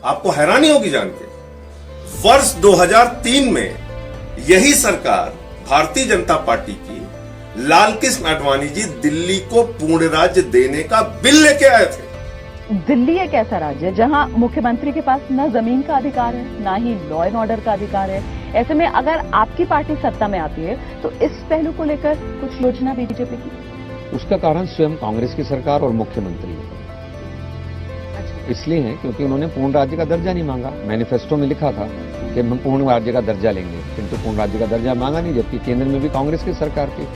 आपको हैरानी होगी जान के, वर्ष 2003 में यही सरकार भारतीय जनता पार्टी की लालकृष्ण आडवाणी जी दिल्ली को पूर्ण राज्य देने का बिल लेके आए थे। दिल्ली एक ऐसा राज्य है जहां मुख्यमंत्री के पास न जमीन का अधिकार है, ना ही लॉ एंड ऑर्डर का अधिकार है। ऐसे में अगर आपकी पार्टी सत्ता में आती है तो इस पहलू को लेकर कुछ योजना बीजेपी की? उसका कारण स्वयं कांग्रेस की सरकार और मुख्यमंत्री है। इसलिए है क्योंकि उन्होंने पूर्ण राज्य का दर्जा नहीं मांगा। मैनिफेस्टो में लिखा था कि हम पूर्ण राज्य का दर्जा लेंगे, किंतु पूर्ण राज्य का दर्जा मांगा नहीं, जबकि केंद्र में भी कांग्रेस की सरकार थी।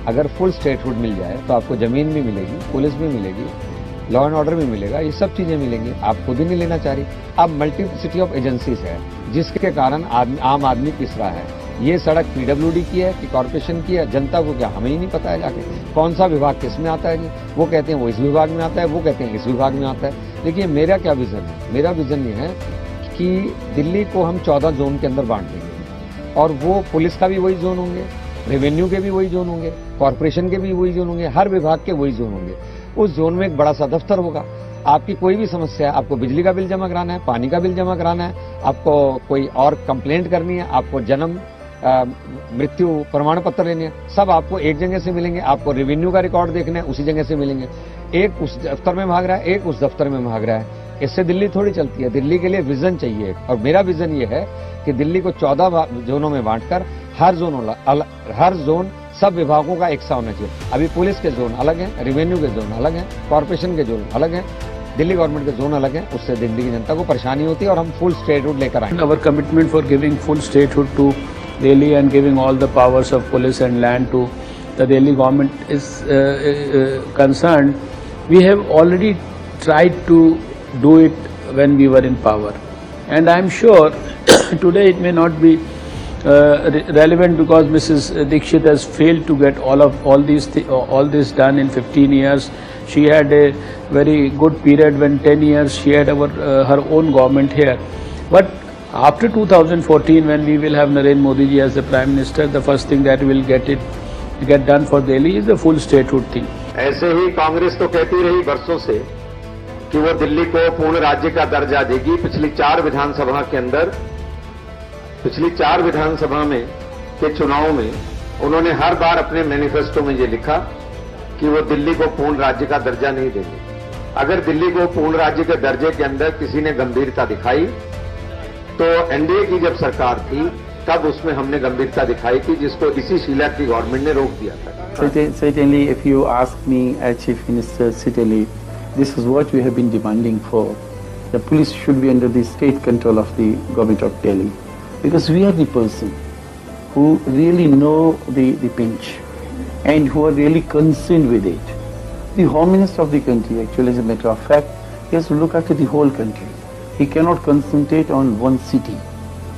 अगर फुल स्टेटहुड मिल जाए तो आपको जमीन भी मिलेगी, पुलिस भी मिलेगी, लॉ एंड ऑर्डर भी मिलेगा, ये सब चीजें मिलेंगी। आप खुद ही नहीं लेना चाह रही। अब मल्टीप्लिसिटी ऑफ एजेंसीज है जिसके कारण आम आदमी पिस रहा है। ये सड़क पीडब्ल्यूडी की है कि कॉर्पोरेशन की है, जनता को क्या हमें ही नहीं पता है जाके कौन सा विभाग किस में आता है जी। वो कहते हैं वो इस विभाग में आता है, वो कहते हैं इस विभाग में आता है। देखिए मेरा क्या विजन है, मेरा विजन ये है कि दिल्ली को हम 14 जोन के अंदर बांट देंगे और वो पुलिस का भी वही जोन होंगे, रेवेन्यू के भी वही जोन होंगे, कॉर्पोरेशन के भी वही जोन होंगे, हर विभाग के वही जोन होंगे। उस जोन में एक बड़ा सा दफ्तर होगा। आपकी कोई भी समस्या है, आपको बिजली का बिल जमा कराना है, पानी का बिल जमा कराना है, आपको कोई और कंप्लेंट करनी है, आपको जन्म मृत्यु प्रमाण पत्र लेने हैं, सब आपको एक जगह से मिलेंगे। आपको रेवेन्यू का रिकॉर्ड देखना है, उसी जगह से मिलेंगे। एक उस दफ्तर में भाग रहा है, एक उस दफ्तर में भाग रहा है। इससे दिल्ली थोड़ी चलती है। दिल्ली के लिए विजन चाहिए और मेरा विजन ये है कि दिल्ली को 14 जोनों में बांटकर हर जोन सब विभागों का एक सा होना चाहिए। अभी पुलिस के जोन अलग हैं, रेवेन्यू के जोन अलग हैं, कॉर्पोरेशन के जोन अलग हैं, दिल्ली गवर्नमेंट के जोन अलग हैं। उससे दिल्ली की जनता को परेशानी होती है और हम फुल स्टेटहुड लेकर आएंगे। Our commitment for giving full statehood to Delhi and giving all the powers of police and land to the Delhi government is concerned. We have already tried to do it when we were in power, and I am sure today it may not be relevant because Mrs. Dixit has failed to get all this done in 15 years. She had a very good period when 10 years she had her own government here. But after 2014, when we will have Narendra Modi ji as the Prime Minister, the first thing that will get done for Delhi is the full statehood thing. ऐसे ही कांग्रेस तो कहती रही वर्षों से कि वो दिल्ली को पूर्ण राज्य का दर्जा देगी। पिछली 4 विधानसभा के अंदर, पिछली 4 विधानसभा में के चुनाव में उन्होंने हर बार अपने मैनिफेस्टो में ये लिखा कि वो दिल्ली को पूर्ण राज्य का दर्जा नहीं देंगे। अगर दिल्ली को पूर्ण राज्य के दर्जे के अंदर किसी ने गंभीरता दिखाई तो एनडीए की जब सरकार थी तब उसमें हमने गंभीरता दिखाई थी, जिसको इसी शीला की गवर्नमेंट ने रोक दिया था। Certainly, if you ask me as Chief Minister, certainly this is what we have been demanding for. The police should be under the state control of the government of Delhi, because we are the person who really know the pinch and who are really concerned with it. The Home Minister of the country, actually, as a matter of fact, he has to look after the whole country. He cannot concentrate on one city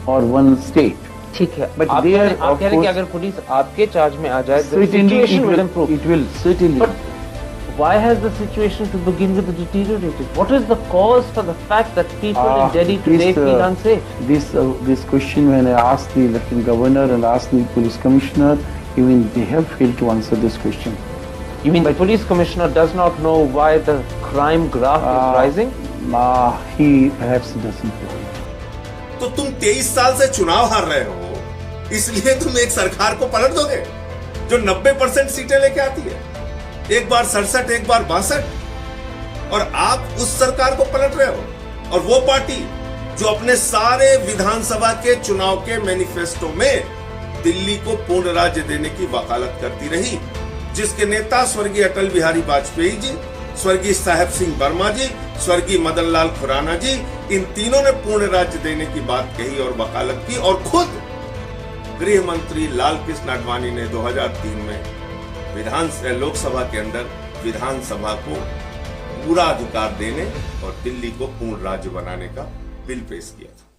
or one state. ठीक है, but आप कह रहे हैं कि अगर police आपके charge में आ जाए, the situation will improve. It will certainly. But why has the situation to begin with deteriorated? What is the cause for the fact that people in Delhi today feel unsafe? This question, when I asked the Lieutenant Governor and asked the Police Commissioner, even they have failed to answer this question. You mean the Police Commissioner does not know why the crime graph is rising? He perhaps doesn't know. तो तुम 23 साल से चुनाव हार रहे हो, इसलिए तुम एक सरकार को पलट दोगे जो 90% सीटें लेके आती है, एक बार 67, एक बार 62, और आप उस सरकार को पलट रहे हो। और वो पार्टी जो अपने सारे विधानसभा के चुनाव के मैनिफेस्टो में दिल्ली को पूर्ण राज्य देने की वकालत करती रही, जिसके नेता स्वर्गीय अटल बिहारी वाजपेयी जी, स्वर्गीय साहेब सिंह वर्मा जी, स्वर्गीय मदन लाल खुराना जी, इन तीनों ने पूर्ण राज्य देने की बात कही और वकालत की। और खुद गृह मंत्री लालकृष्ण आडवाणी ने 2003 में लोकसभा के अंदर विधानसभा को पूरा अधिकार देने और दिल्ली को पूर्ण राज्य बनाने का बिल पेश किया।